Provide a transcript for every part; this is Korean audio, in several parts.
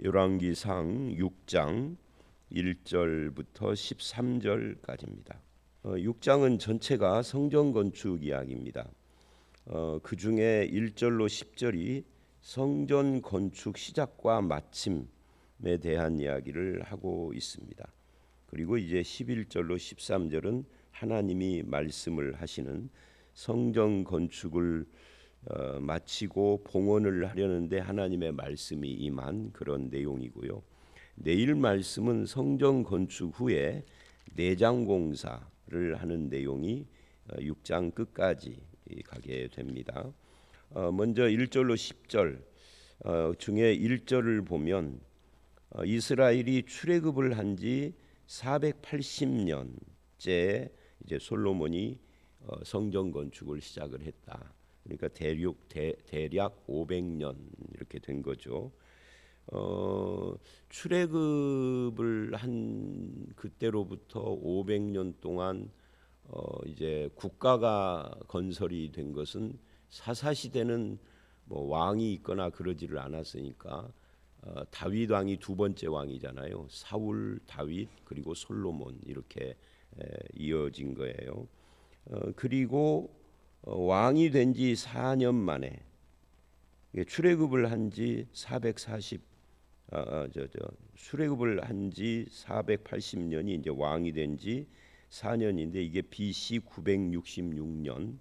열왕기상 6장 1절부터 13절까지입니다. 6장은 전체가 성전 건축 이야기입니다. 그 중에 1절로 10절이 성전 건축 시작과 마침에 대한 이야기를 하고 있습니다. 그리고 이제 11절로 13절은 하나님이 말씀을 하시는 성전 건축을 마치고 봉헌을 하려는데 하나님의 말씀이 임한 그런 내용이고요. 내일 말씀은 성전 건축 후에 내장 공사를 하는 내용이 6장 끝까지 가게 됩니다. 먼저 1절로 10절 중에 1절을 보면 이스라엘이 출애굽을 한 지 480년째 이제 솔로몬이 성전 건축을 시작을 했다. 그러니까 대략 500년 이렇게 된 거죠. 출애굽을 한 그때로부터 500년 동안 이제 국가가 건설이 된 것은 사사시대는 뭐 왕이 있거나 그러지를 않았으니까 다윗 왕이 두 번째 왕이잖아요. 사울, 다윗 그리고 솔로몬 이렇게 이어진 거예요. 그리고 왕이 된 지 4년 만에 출애굽을 한 지 출애굽을 한 지 480년이 이제 왕이 된 지 4년인데 이게 BC 966년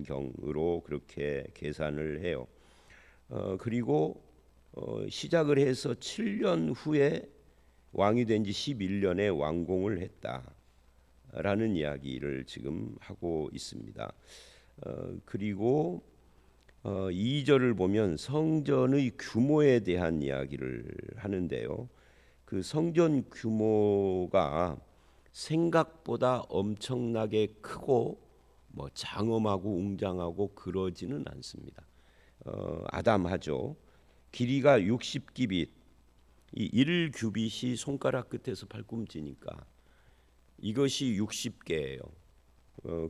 경으로 그렇게 계산을 해요. 그리고 시작을 해서 7년 후에 왕이 된 지 11년에 완공을 했다라는 이야기를 지금 하고 있습니다. 그리고 2절을 보면 성전의 규모에 대한 이야기를 하는데요. 그 성전 규모가 생각보다 엄청나게 크고 뭐 장엄하고 웅장하고 그러지는 않습니다. 아담하죠. 길이가 60규빗, 이 1규빗이 손가락 끝에서 발꿈치니까 이것이 60개예요.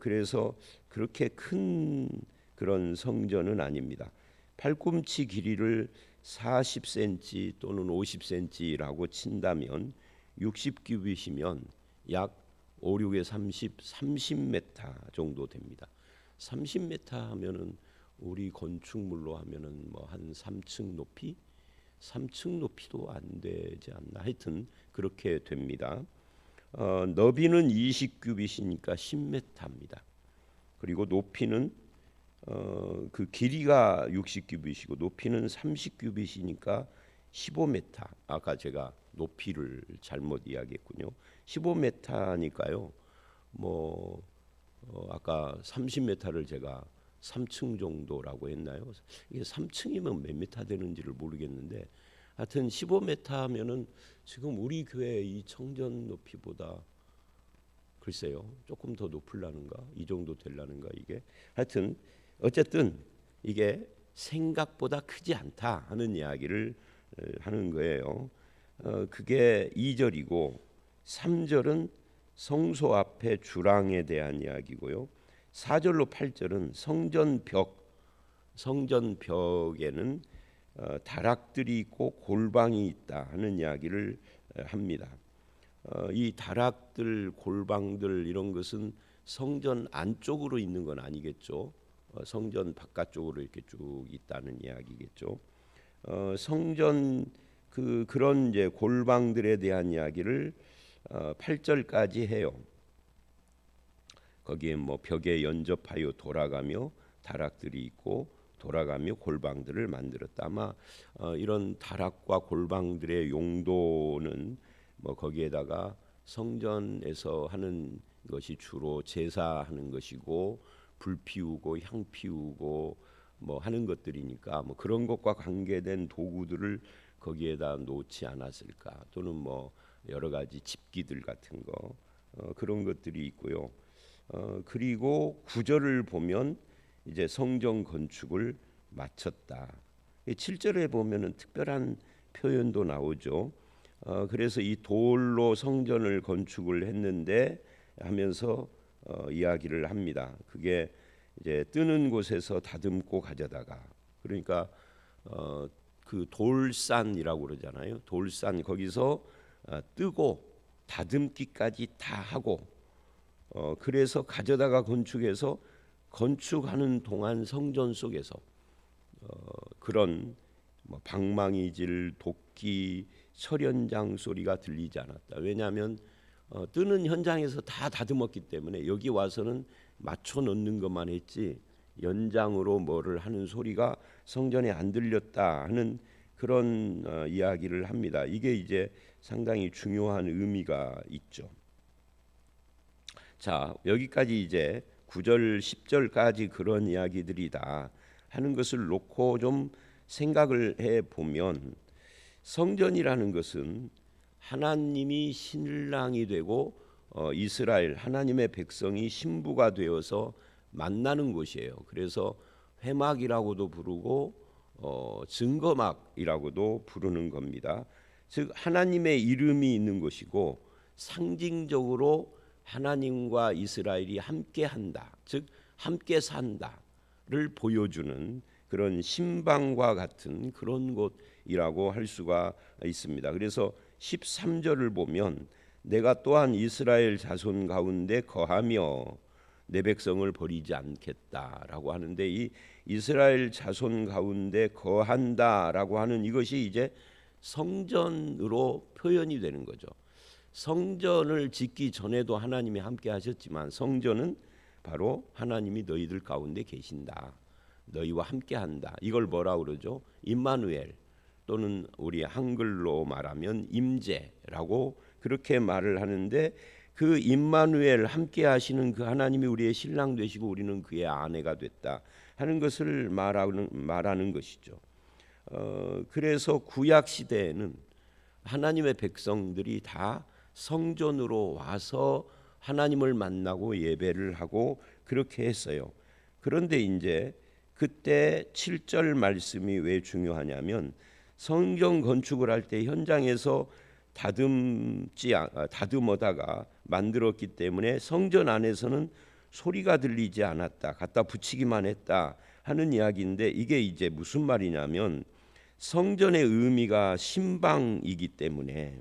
그래서 그렇게 큰 그런 성전은 아닙니다. 팔꿈치 길이를 40cm 또는 50cm라고 친다면 60규빗이면 약 5, 6에 30m 정도 됩니다. 30m 하면은 우리 건축물로 하면은 뭐 한 3층 높이? 3층 높이도 안 되지 않나. 하여튼 그렇게 됩니다. 너비는 20규빗이니까 10m입니다. 그리고 높이는 그 길이가 60규빗이고 높이는 30규빗이니까 15m. 아까 제가 높이를 잘못 이야기했군요. 15m니까요. 뭐 아까 30m를 제가 3층 정도라고 했나요? 이게 3층이면 몇 미터 되는지를 모르겠는데 하여튼 15m 하면은 지금 우리 교회 이 청전 높이보다 글쎄요 조금 더 높을라는가 이 정도 될라는가 이게 하여튼 어쨌든 이게 생각보다 크지 않다 하는 이야기를 하는 거예요. 그게 2절이고 3절은 성소 앞에 주랑에 대한 이야기고요. 4절로 8절은 성전벽에는 다락들이 있고 골방이 있다 하는 이야기를 합니다. 이 다락들, 골방들 이런 것은 성전 안쪽으로 있는 건 아니겠죠. 성전 바깥쪽으로 이렇게 쭉 있다는 이야기겠죠. 성전 그런 이제 골방들에 대한 이야기를 8절까지 해요. 거기에 뭐 벽에 연접하여 돌아가며 다락들이 있고 돌아가며 골방들을 만들었다. 아마 이런 다락과 골방들의 용도는 뭐 거기에다가 성전에서 하는 것이 주로 제사하는 것이고 불 피우고 향 피우고 뭐 하는 것들이니까 뭐 그런 것과 관계된 도구들을 거기에다 놓지 않았을까. 또는 뭐 여러 가지 집기들 같은 거 그런 것들이 있고요. 그리고 9절을 보면 이제 성전 건축을 마쳤다. 7절에 보면은 특별한 표현도 나오죠. 그래서 이 돌로 성전을 건축을 했는데 하면서 이야기를 합니다. 그게 이제 뜨는 곳에서 다듬고 가져다가 그러니까 그 돌산이라고 그러잖아요. 돌산 거기서 뜨고 다듬기까지 다 하고 그래서 가져다가 건축해서 건축하는 동안 성전 속에서 그런 뭐 방망이질, 도끼, 철연장 소리가 들리지 않았다. 왜냐하면 뜨는 현장에서 다 다듬었기 때문에 여기 와서는 맞춰 놓는 것만 했지 연장으로 뭐를 하는 소리가 성전에 안 들렸다 하는 그런 이야기를 합니다. 이게 이제 상당히 중요한 의미가 있죠. 자, 여기까지 이제 9절 10절까지 그런 이야기들이다 하는 것을 놓고 좀 생각을 해 보면 성전이라는 것은 하나님이 신랑이 되고 이스라엘 하나님의 백성이 신부가 되어서 만나는 곳이에요. 그래서 회막이라고도 부르고 증거막이라고도 부르는 겁니다. 즉 하나님의 이름이 있는 곳이고 상징적으로 하나님과 이스라엘이 함께 한다. 즉 함께 산다를 보여주는 그런 신방과 같은 그런 곳이라고 할 수가 있습니다. 그래서 13절을 보면 내가 또한 이스라엘 자손 가운데 거하며 내 백성을 버리지 않겠다라고 하는데 이 이스라엘 자손 가운데 거한다라고 하는 이것이 이제 성전으로 표현이 되는 거죠. 성전을 짓기 전에도 하나님이 함께 하셨지만 성전은 바로 하나님이 너희들 가운데 계신다. 너희와 함께 한다. 이걸 뭐라 그러죠? 임마누엘 또는 우리 한글로 말하면 임재라고 그렇게 말을 하는데 그 임마누엘 함께 하시는 그 하나님이 우리의 신랑 되시고 우리는 그의 아내가 됐다 하는 것을 말하는 것이죠. 그래서 구약 시대에는 하나님의 백성들이 다 성전으로 와서 하나님을 만나고 예배를 하고 그렇게 했어요. 그런데 이제 그때 7절 말씀이 왜 중요하냐면 성전 건축을 할 때 현장에서 다듬어다가 만들었기 때문에 성전 안에서는 소리가 들리지 않았다. 갖다 붙이기만 했다 하는 이야기인데 이게 이제 무슨 말이냐면 성전의 의미가 신방이기 때문에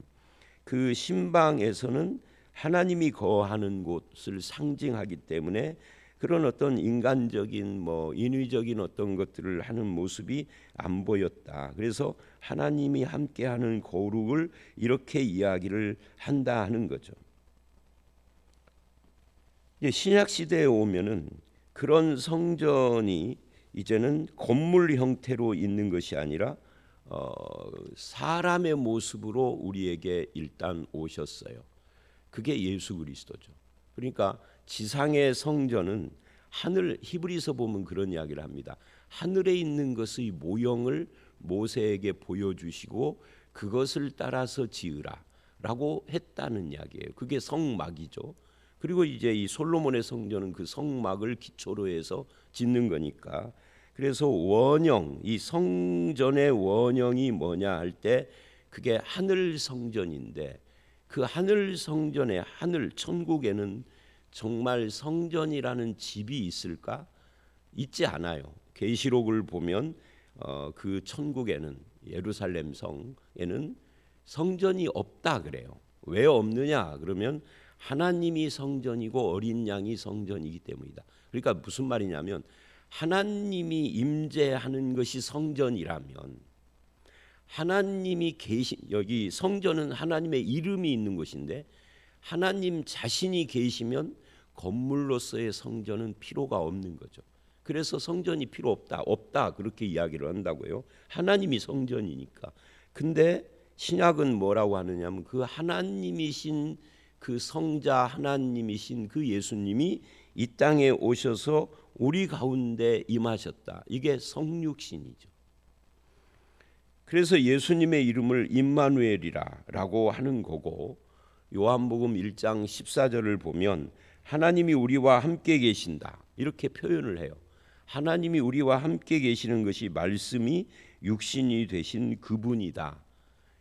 그 신방에서는 하나님이 거하는 곳을 상징하기 때문에 그런 어떤 인간적인 뭐 인위적인 어떤 것들을 하는 모습이 안 보였다. 그래서 하나님이 함께하는 거룩을 이렇게 이야기를 한다 하는 거죠. 신약 시대에 오면은 그런 성전이 이제는 건물 형태로 있는 것이 아니라 사람의 모습으로 우리에게 일단 오셨어요. 그게 예수 그리스도죠. 그러니까 지상의 성전은 하늘 히브리서 보면 그런 이야기를 합니다. 하늘에 있는 것의 모형을 모세에게 보여주시고 그것을 따라서 지으라라고 했다는 이야기예요. 그게 성막이죠. 그리고 이제 이 솔로몬의 성전은 그 성막을 기초로 해서 짓는 거니까. 그래서 원형, 이 성전의 원형이 뭐냐 할 때 그게 하늘 성전인데 그 하늘 성전의 하늘 천국에는 정말 성전이라는 집이 있을까? 있지 않아요. 계시록을 보면 그 천국에는 예루살렘 성에는 성전이 없다 그래요. 왜 없느냐? 그러면 하나님이 성전이고 어린 양이 성전이기 때문이다. 그러니까 무슨 말이냐면 하나님이 임재하는 것이 성전이라면 하나님이 계신 여기 성전은 하나님의 이름이 있는 곳인데 하나님 자신이 계시면 건물로서의 성전은 필요가 없는 거죠. 그래서 성전이 필요 없다 그렇게 이야기를 한다고요. 하나님이 성전이니까. 근데 신약은 뭐라고 하느냐면 그 하나님이신 그 성자 하나님이신 그 예수님이 이 땅에 오셔서 우리 가운데 임하셨다. 이게 성육신이죠. 그래서 예수님의 이름을 임마누엘이라고 하는 거고 요한복음 1장 14절을 보면 하나님이 우리와 함께 계신다 이렇게 표현을 해요. 하나님이 우리와 함께 계시는 것이 말씀이 육신이 되신 그분이다.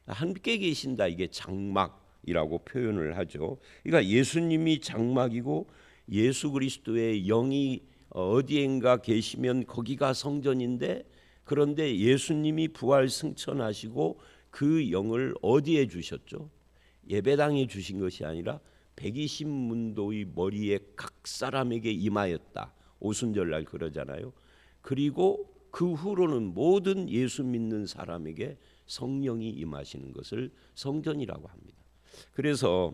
함께 계신다 이게 장막이라고 표현을 하죠. 그러니까 예수님이 장막이고 예수 그리스도의 영이 어디엔가 계시면 거기가 성전인데 그런데 예수님이 부활 승천하시고 그 영을 어디에 주셨죠? 예배당에 주신 것이 아니라 120문도의 머리에 각 사람에게 임하였다. 오순절날 그러잖아요. 그리고 그 후로는 모든 예수 믿는 사람에게 성령이 임하시는 것을 성전이라고 합니다. 그래서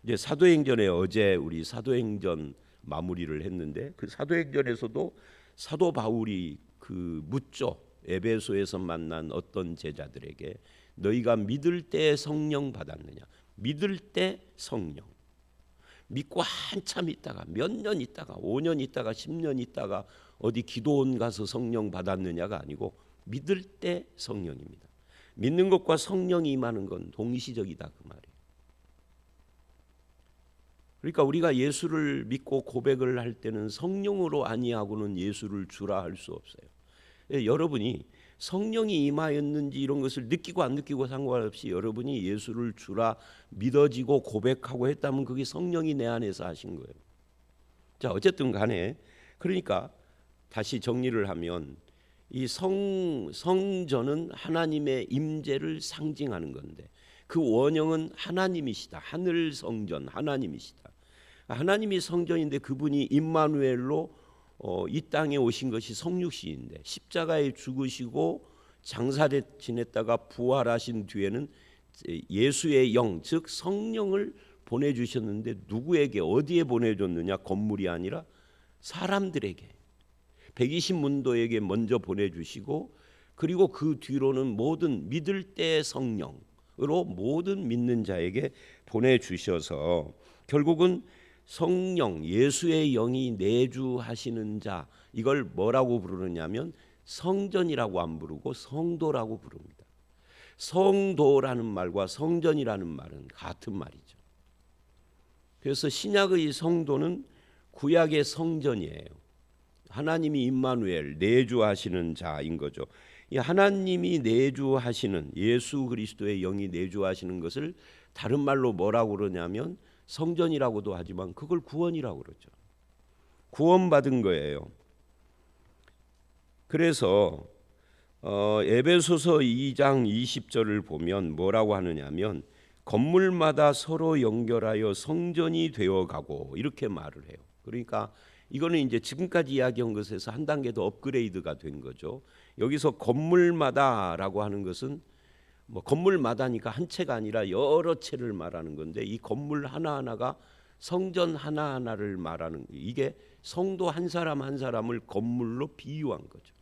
이제 사도행전에 어제 우리 사도행전 마무리를 했는데 그 사도행전에서도 사도 바울이 그 묻죠. 에베소에서 만난 어떤 제자들에게 너희가 믿을 때 성령 받았느냐? 믿을 때 성령. 믿고 한참 있다가 몇 년 있다가 5년 있다가 10년 있다가 어디 기도원 가서 성령 받았느냐가 아니고 믿을 때 성령입니다. 믿는 것과 성령이 임하는 건 동시적이다 그 말이에요. 그러니까 우리가 예수를 믿고 고백을 할 때는 성령으로 아니하고는 예수를 주라 할 수 없어요. 여러분이 성령이 임하였는지 이런 것을 느끼고 안 느끼고 상관없이 여러분이 예수를 주라 믿어지고 고백하고 했다면 그게 성령이 내 안에서 하신 거예요. 자, 어쨌든 간에 그러니까 다시 정리를 하면 이 성전은 하나님의 임재를 상징하는 건데 그 원형은 하나님이시다. 하늘 성전 하나님이시다. 하나님이 성전인데 그분이 임마누엘로 이 땅에 오신 것이 성육신인데 십자가에 죽으시고 장사대 지냈다가 부활하신 뒤에는 예수의 영, 즉 성령을 보내주셨는데 누구에게 어디에 보내줬느냐? 건물이 아니라 사람들에게 120문도에게 먼저 보내주시고 그리고 그 뒤로는 모든 믿을 때 성령으로 모든 믿는 자에게 보내주셔서 결국은 성령 예수의 영이 내주하시는 자 이걸 뭐라고 부르느냐면 성전이라고 안 부르고 성도라고 부릅니다. 성도라는 말과 성전이라는 말은 같은 말이죠. 그래서 신약의 성도는 구약의 성전이에요. 하나님이 임마누엘 내주하시는 자인 거죠. 이 하나님이 내주하시는 예수 그리스도의 영이 내주하시는 것을 다른 말로 뭐라고 그러냐면 성전이라고도 하지만 그걸 구원이라고 그러죠. 구원받은 거예요. 그래서 에베소서 2장 20절을 보면 뭐라고 하느냐면 건물마다 서로 연결하여 성전이 되어가고 이렇게 말을 해요. 그러니까 이거는 이제 지금까지 이야기한 것에서 한 단계 더 업그레이드가 된 거죠. 여기서 건물마다라고 하는 것은 뭐 건물마다니까 한 채가 아니라 여러 채를 말하는 건데 이 건물 하나하나가 성전 하나하나를 말하는 이게 성도 한 사람 한 사람을 건물로 비유한 거죠.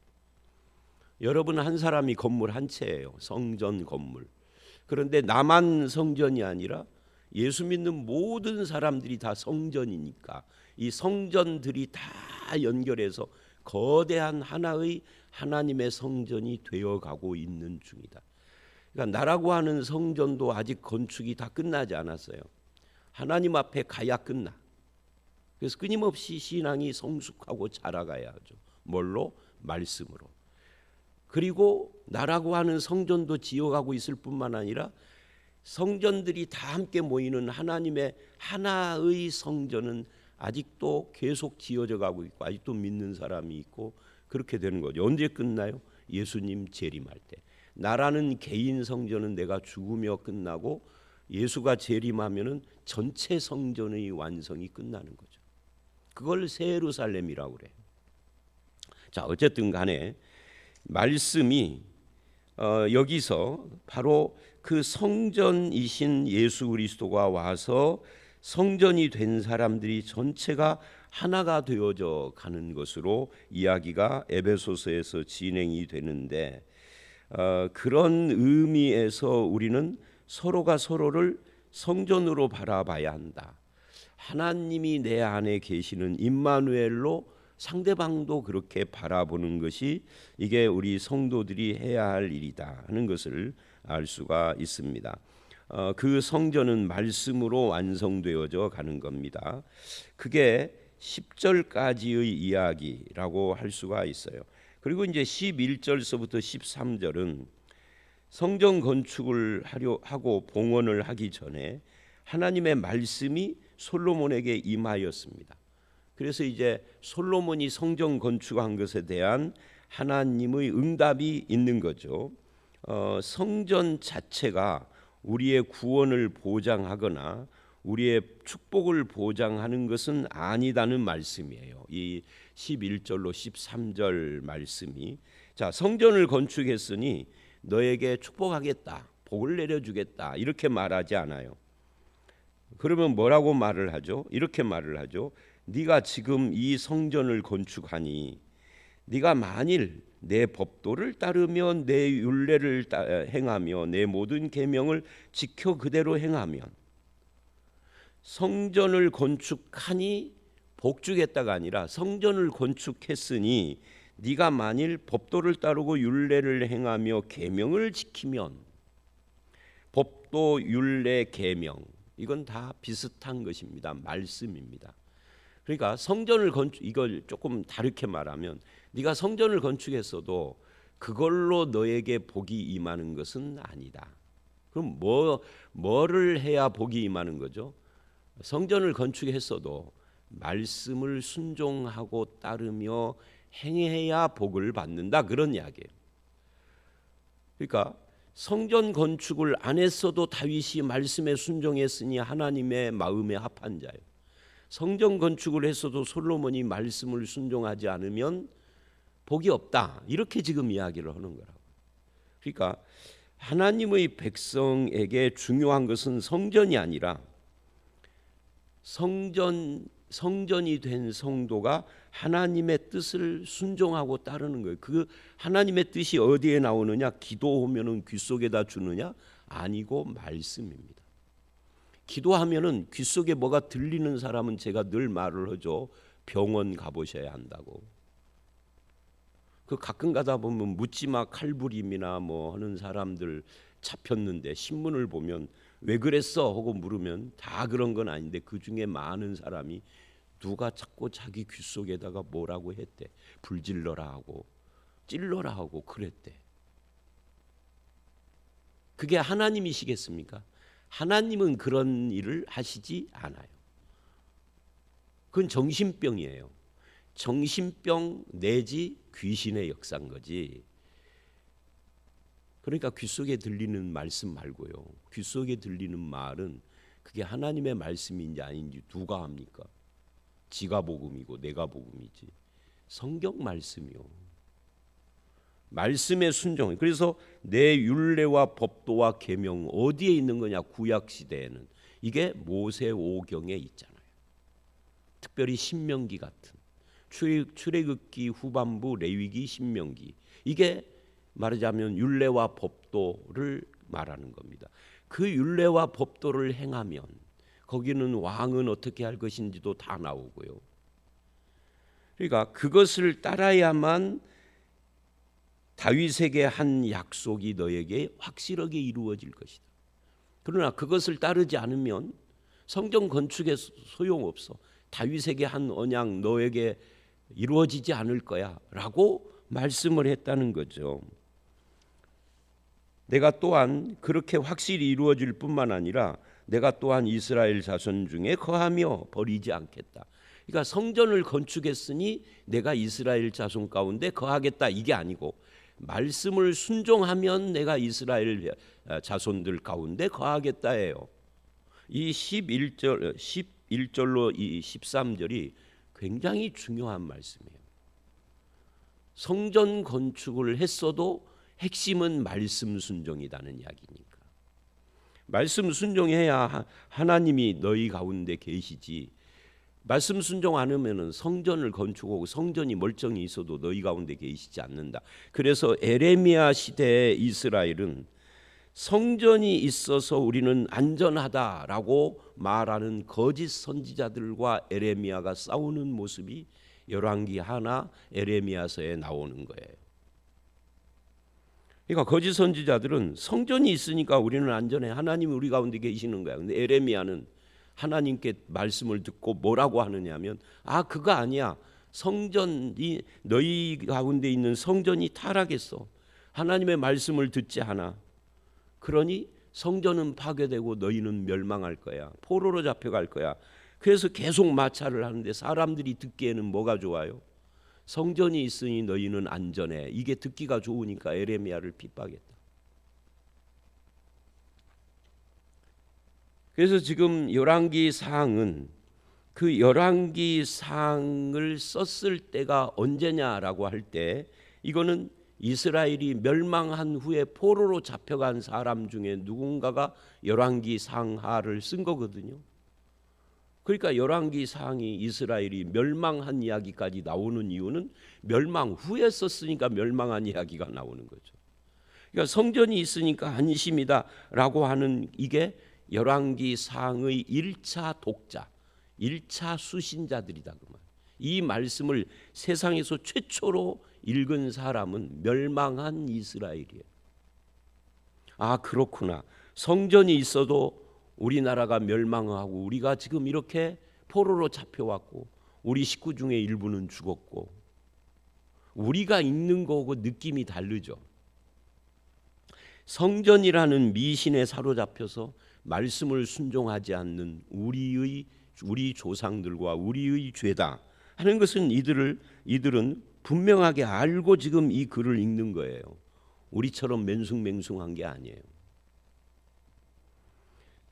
여러분 한 사람이 건물 한 채예요. 성전 건물. 그런데 나만 성전이 아니라 예수 믿는 모든 사람들이 다 성전이니까 이 성전들이 다 연결해서 거대한 하나의 하나님의 성전이 되어가고 있는 중이다. 그러니까 나라고 하는 성전도 아직 건축이 다 끝나지 않았어요. 하나님 앞에 가야 끝나. 그래서 끊임없이 신앙이 성숙하고 자라가야 하죠. 뭘로? 말씀으로. 그리고 나라고 하는 성전도 지어가고 있을 뿐만 아니라 성전들이 다 함께 모이는 하나님의 하나의 성전은 아직도 계속 지어져 가고 있고 아직도 믿는 사람이 있고 그렇게 되는 거죠. 언제 끝나요? 예수님 재림할 때. 나라는 개인 성전은 내가 죽으며 끝나고 예수가 재림하면은 전체 성전의 완성이 끝나는 거죠. 그걸 새 예루살렘이라고 그래요. 자, 어쨌든 간에 말씀이 여기서 바로 그 성전이신 예수 그리스도가 와서 성전이 된 사람들이 전체가 하나가 되어져 가는 것으로 이야기가 에베소서에서 진행이 되는데 그런 의미에서 우리는 서로가 서로를 성전으로 바라봐야 한다. 하나님이 내 안에 계시는 임마누엘로 상대방도 그렇게 바라보는 것이 이게 우리 성도들이 해야 할 일이다 하는 것을 알 수가 있습니다. 그 성전은 말씀으로 완성되어져 가는 겁니다. 그게 10절까지의 이야기라고 할 수가 있어요. 그리고 이제 11절서부터 13절은 성전 건축을 하고 봉헌을 하기 전에 하나님의 말씀이 솔로몬에게 임하였습니다. 그래서 이제 솔로몬이 성전 건축한 것에 대한 하나님의 응답이 있는 거죠. 성전 자체가 우리의 구원을 보장하거나 우리의 축복을 보장하는 것은 아니다는 말씀이에요. 이 11절로 13절 말씀이, 자, 성전을 건축했으니 너에게 축복하겠다, 복을 내려주겠다, 이렇게 말하지 않아요. 그러면 뭐라고 말을 하죠? 이렇게 말을 하죠. 네가 지금 이 성전을 건축하니 네가 만일 내 법도를 따르며 내 율례를 행하며 내 모든 계명을 지켜 그대로 행하면, 성전을 건축하니 복 주겠다가 아니라 성전을 건축했으니 네가 만일 법도를 따르고 율례를 행하며 계명을 지키면, 법도, 율례, 계명, 이건 다 비슷한 것입니다. 말씀입니다. 그러니까 성전을 이걸 조금 다르게 말하면, 네가 성전을 건축했어도 그걸로 너에게 복이 임하는 것은 아니다. 그럼 뭐를 해야 복이 임하는 거죠? 성전을 건축했어도 말씀을 순종하고 따르며 행해야 복을 받는다, 그런 이야기예요. 그러니까 성전 건축을 안 했어도 다윗이 말씀에 순종했으니 하나님의 마음에 합한 자예요. 성전 건축을 했어도 솔로몬이 말씀을 순종하지 않으면 복이 없다, 이렇게 지금 이야기를 하는 거라고. 그러니까 하나님의 백성에게 중요한 것은 성전이 아니라 성전이 된 성도가 하나님의 뜻을 순종하고 따르는 거예요. 그 하나님의 뜻이 어디에 나오느냐? 기도하면은 귀 속에다 주느냐? 아니고 말씀입니다. 기도하면은 귀 속에 뭐가 들리는 사람은 제가 늘 말을 하죠. 병원 가보셔야 한다고. 그 가끔 가다 보면 묻지마 칼부림이나 뭐 하는 사람들 잡혔는데 신문을 보면 왜 그랬어 하고 물으면 다 그런 건 아닌데 그 중에 많은 사람이 누가 자꾸 자기 귀 속에다가 뭐라고 했대. 불질러라 하고 찔러라 하고 그랬대. 그게 하나님이시겠습니까? 하나님은 그런 일을 하시지 않아요. 그건 정신병이에요. 정신병 내지 귀신의 역사인 거지. 그러니까 귀 속에 들리는 말씀 말고요, 귀 속에 들리는 말은 그게 하나님의 말씀인지 아닌지 누가 합니까? 지가 복음이고 내가 복음이지. 성경 말씀이요. 말씀의 순종. 그래서 내 율례와 법도와 계명 어디에 있는 거냐? 구약 시대에는 이게 모세오경에 있잖아요. 특별히 신명기 같은 출애굽기 후반부, 레위기, 신명기, 이게 말하자면 율례와 법도를 말하는 겁니다. 그 율례와 법도를 행하면 거기는 왕은 어떻게 할 것인지도 다 나오고요. 그러니까 그것을 따라야만 다윗에게 한 약속이 너에게 확실하게 이루어질 것이다. 그러나 그것을 따르지 않으면 성전 건축에 소용없어. 다윗에게 한 언약 너에게 이루어지지 않을 거야 라고 말씀을 했다는 거죠. 내가 또한 그렇게 확실히 이루어질 뿐만 아니라 내가 또한 이스라엘 자손 중에 거하며 버리지 않겠다. 그러니까 성전을 건축했으니 내가 이스라엘 자손 가운데 거하겠다, 이게 아니고 말씀을 순종하면 내가 이스라엘 자손들 가운데 거하겠다예요. 이 11절로 이 13절이 굉장히 중요한 말씀이에요. 성전 건축을 했어도 핵심은 말씀 순종이라는 이야기니까. 말씀 순종해야 하나님이 너희 가운데 계시지. 말씀 순종 안 하면은 성전을 건축하고 성전이 멀쩡히 있어도 너희 가운데 계시지 않는다. 그래서 에레미야 시대의 이스라엘은 성전이 있어서 우리는 안전하다라고 말하는 거짓 선지자들과 에레미야가 싸우는 모습이 열왕기 하나 에레미야서에 나오는 거예요. 그러니까 거짓 선지자들은 성전이 있으니까 우리는 안전해, 하나님이 우리 가운데 계시는 거야. 근데 에레미야는 하나님께 말씀을 듣고 뭐라고 하느냐면, 그거 아니야. 성전이 너희 가운데 있는 성전이 타락했어. 하나님의 말씀을 듣지 않아. 그러니 성전은 파괴되고 너희는 멸망할 거야. 포로로 잡혀갈 거야. 그래서 계속 마찰을 하는데 사람들이 듣기에는 뭐가 좋아요? 성전이 있으니 너희는 안전해. 이게 듣기가 좋으니까 에레미야를 핍박했다. 그래서 지금 열왕기 사항은 그 열왕기 사항을 썼을 때가 언제냐라고 할 때 이거는 이스라엘이 멸망한 후에 포로로 잡혀간 사람 중에 누군가가 열왕기 상하를 쓴 거거든요. 그러니까 열왕기 상이 이스라엘이 멸망한 이야기까지 나오는 이유는 멸망 후에 썼으니까 멸망한 이야기가 나오는 거죠. 그러니까 성전이 있으니까 안심이다라고 하는 이게 열왕기 상의 1차 독자, 1차 수신자들이다 그 말. 이 말씀을 세상에서 최초로 읽은 사람은 멸망한 이스라엘이에요. 아, 그렇구나. 성전이 있어도 우리나라가 멸망하고 우리가 지금 이렇게 포로로 잡혀왔고 우리 식구 중에 일부는 죽었고 우리가 읽는 거하고 느낌이 다르죠. 성전이라는 미신에 사로잡혀서 말씀을 순종하지 않는 우리 조상들과 우리의 죄다 하는 것은 이들은 분명하게 알고 지금 이 글을 읽는 거예요. 우리처럼 맹숭맹숭한 게 아니에요.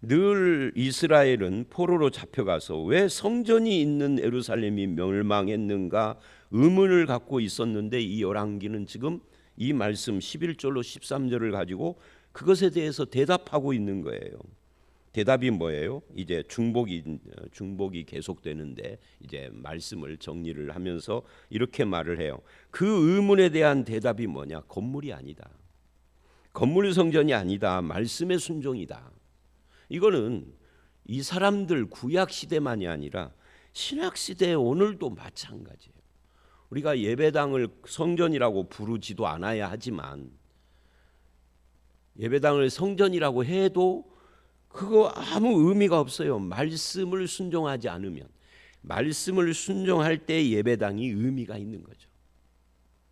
늘 이스라엘은 포로로 잡혀가서 왜 성전이 있는 예루살렘이 멸망했는가 의문을 갖고 있었는데 이 열왕기는 지금 이 말씀 11절로 13절을 가지고 그것에 대해서 대답하고 있는 거예요. 대답이 뭐예요? 이제 중복이 계속되는데 이제 말씀을 정리를 하면서 이렇게 말을 해요. 그 의문에 대한 대답이 뭐냐? 건물이 아니다. 건물 성전이 아니다. 말씀의 순종이다. 이거는 이 사람들 구약 시대만이 아니라 신약 시대 오늘도 마찬가지예요. 우리가 예배당을 성전이라고 부르지도 않아야 하지만 예배당을 성전이라고 해도 그거 아무 의미가 없어요. 말씀을 순종하지 않으면. 말씀을 순종할 때 예배당이 의미가 있는 거죠.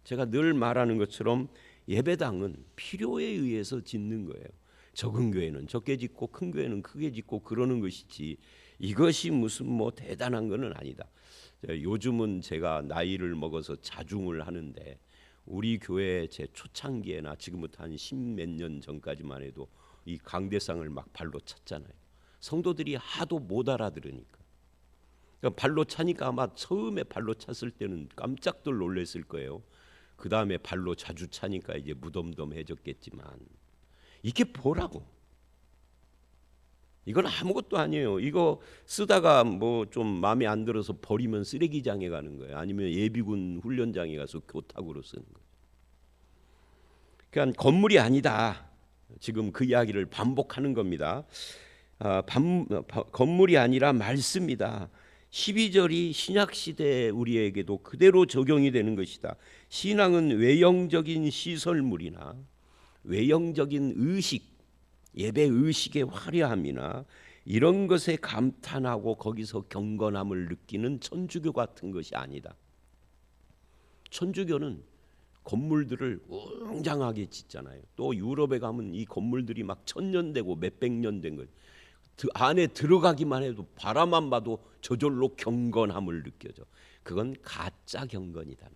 제가 늘 말하는 것처럼 예배당은 필요에 의해서 짓는 거예요. 적은 교회는 적게 짓고 큰 교회는 크게 짓고 그러는 것이지 이것이 무슨 뭐 대단한 것은 아니다. 요즘은 제가 나이를 먹어서 자중을 하는데 우리 교회 제 초창기에나 지금부터 한 10몇 년 전까지만 해도 이 강대상을 막 발로 찼잖아요. 성도들이 하도 못 알아들으니까. 그러니까 발로 차니까 아마 처음에 발로 찼을 때는 깜짝들 놀랐을 거예요. 그 다음에 발로 자주 차니까 이제 무덤덤해졌겠지만 이게 뭐라고? 이건 아무것도 아니에요. 이거 쓰다가 뭐 좀 마음에 안 들어서 버리면 쓰레기장에 가는 거예요. 아니면 예비군 훈련장에 가서 교탁으로 쓰는 거예요. 그러니까 건물이 아니다. 지금 그 이야기를 반복하는 겁니다. 건물이 아니라 말씀이다. 12절이 신약시대 우리에게도 그대로 적용이 되는 것이다. 신앙은 외형적인 시설물이나 외형적인 의식, 예배 의식의 화려함이나 이런 것에 감탄하고 거기서 경건함을 느끼는 천주교 같은 것이 아니다. 천주교는 건물들을 웅장하게 짓잖아요. 또 유럽에 가면 이 건물들이 막 1000년 되고 몇백 년 된 거예요. 안에 들어가기만 해도 바라만 봐도 저절로 경건함을 느껴져. 그건 가짜 경건이다.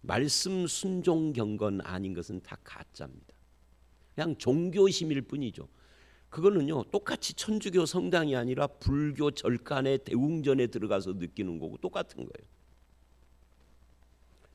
말씀 순종 경건 아닌 것은 다 가짜입니다. 그냥 종교심일 뿐이죠. 그거는요 똑같이 천주교 성당이 아니라 불교 절간의 대웅전에 들어가서 느끼는 거고 똑같은 거예요.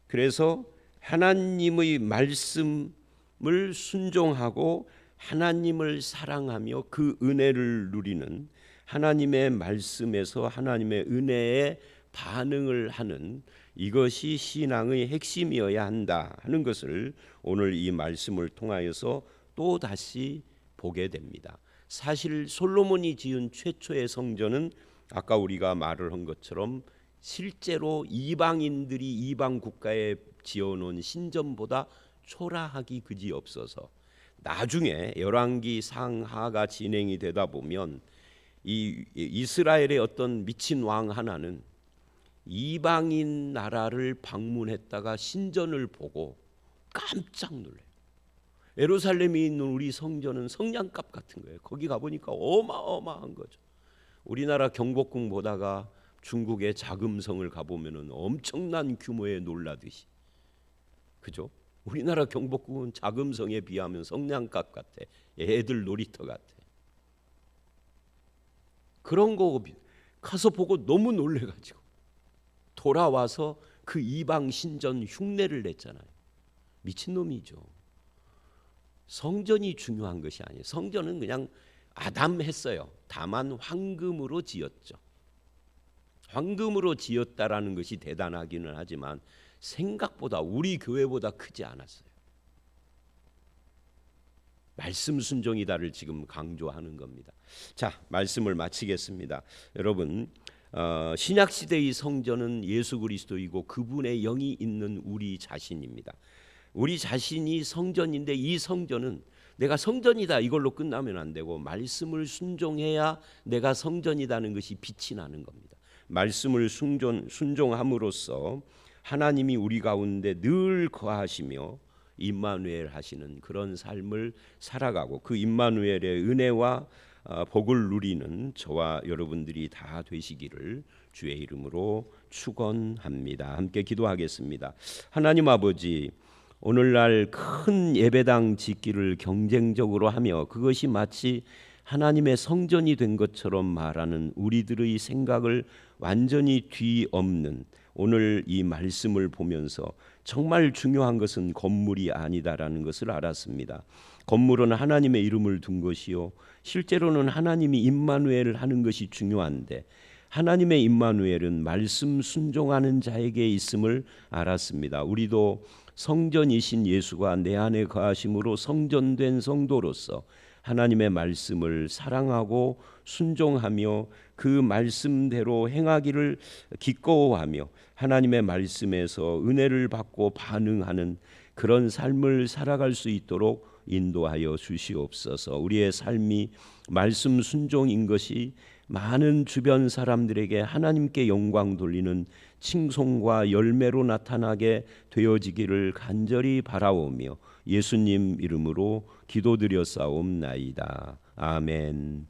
그래서 하나님의 말씀을 순종하고 하나님을 사랑하며 그 은혜를 누리는 하나님의 말씀에서 하나님의 은혜에 반응을 하는 이것이 신앙의 핵심이어야 한다 하는 것을 오늘 이 말씀을 통하여서 또 다시 보게 됩니다. 사실 솔로몬이 지은 최초의 성전은 아까 우리가 말을 한 것처럼 실제로 이방인들이 이방 국가에 지어놓은 신전보다 초라하기 그지없어서 나중에 열왕기 상하가 진행이 되다 보면 이 이스라엘의 어떤 미친 왕 하나는 이방인 나라를 방문했다가 신전을 보고 깜짝 놀래요. 예루살렘에 있는 우리 성전은 성냥갑 같은 거예요. 거기 가보니까 어마어마한 거죠. 우리나라 경복궁 보다가 중국의 자금성을 가보면은 엄청난 규모에 놀라듯이, 그죠? 우리나라 경복궁은 자금성에 비하면 성냥갑 같아. 애들 놀이터 같아. 그런 거 가서 보고 너무 놀래가지고 돌아와서 그 이방 신전 흉내를 냈잖아요. 미친놈이죠. 성전이 중요한 것이 아니에요. 성전은 그냥 아담했어요. 다만 황금으로 지었죠. 황금으로 지었다라는 것이 대단하기는 하지만 생각보다 우리 교회보다 크지 않았어요. 말씀 순종이다를 지금 강조하는 겁니다. 자, 말씀을 마치겠습니다. 여러분, 신약 시대의 성전은 예수 그리스도이고 그분의 영이 있는 우리 자신입니다. 우리 자신이 성전인데 이 성전은 내가 성전이다 이걸로 끝나면 안 되고 말씀을 순종해야 내가 성전이다는 것이 빛이 나는 겁니다. 말씀을 순종함으로써 하나님이 우리 가운데 늘 거하시며 임마누엘 하시는 그런 삶을 살아가고 그 임마누엘의 은혜와 복을 누리는 저와 여러분들이 다 되시기를 주의 이름으로 축원합니다. 함께 기도하겠습니다. 하나님 아버지, 오늘날 큰 예배당 짓기를 경쟁적으로 하며 그것이 마치 하나님의 성전이 된 것처럼 말하는 우리들의 생각을 완전히 뒤엎는 오늘 이 말씀을 보면서 정말 중요한 것은 건물이 아니다라는 것을 알았습니다. 건물은 하나님의 이름을 둔 것이요 실제로는 하나님이 임마누엘을 하는 것이 중요한데 하나님의 임마누엘은 말씀 순종하는 자에게 있음을 알았습니다. 우리도 성전이신 예수가 내 안에 거하심으로 성전된 성도로서 하나님의 말씀을 사랑하고 순종하며 그 말씀대로 행하기를 기꺼워하며 하나님의 말씀에서 은혜를 받고 반응하는 그런 삶을 살아갈 수 있도록 인도하여 주시옵소서. 우리의 삶이 말씀 순종인 것이 많은 주변 사람들에게 하나님께 영광 돌리는 칭송과 열매로 나타나게 되어지기를 간절히 바라오며 예수님 이름으로 기도드렸사옵나이다. 아멘.